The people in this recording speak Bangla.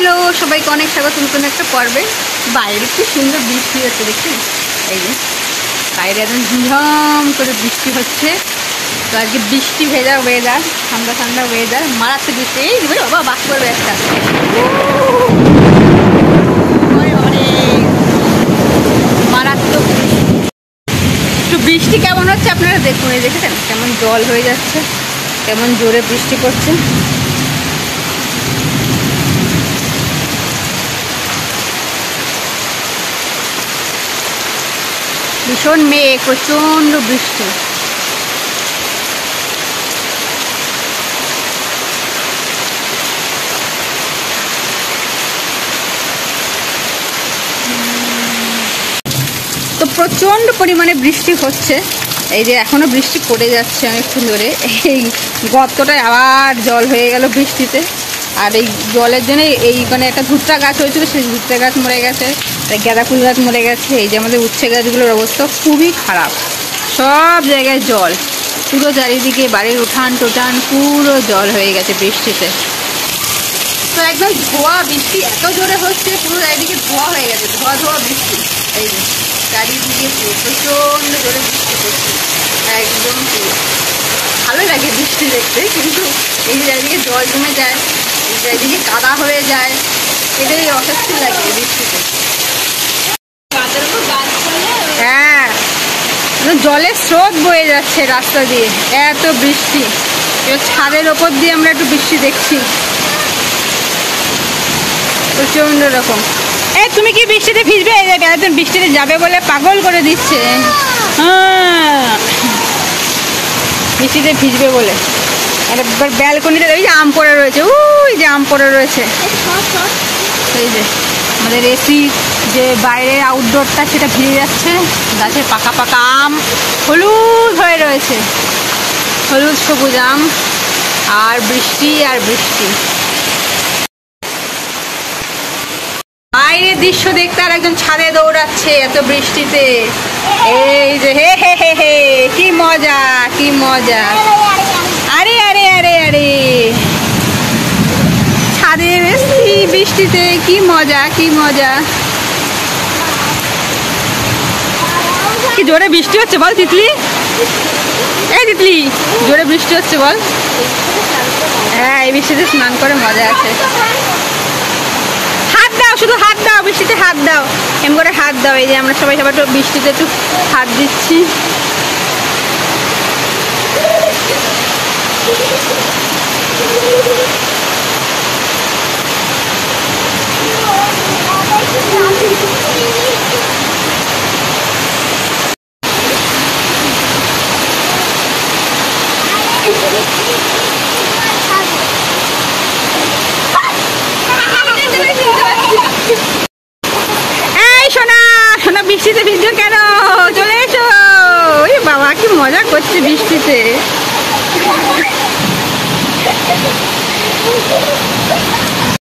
হ্যালো সবাইকে অনেক স্বাগত নতুন একটা পর্বে। বাইরে কি সুন্দর বৃষ্টি হচ্ছে দেখছেন, এই যে বাইরে একদম ঝমঝম করে বৃষ্টি হচ্ছে। তো আজকে বৃষ্টি ভেজা ওয়েদার, ঠান্ডা ঠান্ডা ওয়েদার, মারাত্মক বৃষ্টি। এই যে বাবা বাস করবে একটা, মারাত্মক একটু বৃষ্টি কেমন হচ্ছে আপনারা দেখুন। এই দেখেছেন কেমন জল হয়ে যাচ্ছে, কেমন জোরে বৃষ্টি পড়ছে। ভীষণ মেঘ, প্রচন্ড বৃষ্টি। তো প্রচন্ড পরিমাণে বৃষ্টি হচ্ছে। এই যে এখনো বৃষ্টি পড়ে যাচ্ছে অনেকক্ষণ ধরে। এই গর্তটায় আবার জল হয়ে গেল বৃষ্টিতে। আর এই জলের জন্য এইখানে একটা ভুট্টা গাছ হয়েছিল, সেই ভুট্টা গাছ মরে গেছে, গাঁদা ফুল গাছ মরে গেছে। এই যে আমাদের উচ্ছে গাছগুলোর অবস্থা খুবই খারাপ, সব জায়গায় জল, পুরো চারিদিকে বাড়ির উঠান টোটান পুরো জল হয়ে গেছে বৃষ্টিতে। তো একদম ধোয়া বৃষ্টি এত জোরে হচ্ছে, পুরো চারিদিকে ধোয়া হয়ে গেছে, ধোয়া ধোয়া বৃষ্টি। এই যে চারিদিকে প্রচণ্ড জোরে বৃষ্টি পড়ছে একদম। ভালো লাগে বৃষ্টি দেখতে, কিন্তু এই যে চারিদিকে জল জমে যায়, এই চারিদিকে কাদা হয়ে যায়, এটাই অস্বস্তি লাগে বৃষ্টিতে। হ্যাঁ, জলের স্রোত বয়ে যাচ্ছে রাস্তা দিয়ে, এত বৃষ্টি। এবার ছাদের ওপর দিয়ে আমরা একটু বৃষ্টি দেখছি, প্রচন্ড রকম। তুমি কি বৃষ্টিতে ভিজবে? একজন বৃষ্টিতে যাবে বলে পাগল করে দিচ্ছে, হ্যাঁ বৃষ্টিতে ভিজবে বলে। একবার ব্যালকনিতে ওই যে আম পড়ে রয়েছে, ওই যে আম পড়ে রয়েছে। এই যে আমাদের এসি যে বাইরের আউটডোরটা, সেটা ভিজে যাচ্ছে। গাছে পাকা পাকা আম হলুদ হয়ে রয়েছে, হলুদ সবুজ আম, আর বৃষ্টি আর বৃষ্টি। বাইরের দৃশ্য দেখতে আর একজন ছাদে দৌড়াচ্ছে এত বৃষ্টিতে। এই যে হে হে হে হে, কি মজা কি মজা। আরে আরে আরে আরে, ছাদে এসছি বৃষ্টিতে, কি মজা কি মজা। কি জোরে বৃষ্টি হচ্ছে বল তিতলি, এই তিতলি জোরে বৃষ্টি হচ্ছে বল। হ্যাঁ, এই বৃষ্টিতে স্নান করে মজা আছে। শুধু হাত দাও, বৃষ্টিতে হাত দাও, এম করে হাত দাও। এই যে আমরা সবাই সবাই একটু বৃষ্টিতে একটু হাত দিচ্ছি। বৃষ্টিতে ভিজছো কেন? চলে এসো। ওই বাবা কি মজা করছে বৃষ্টিতে।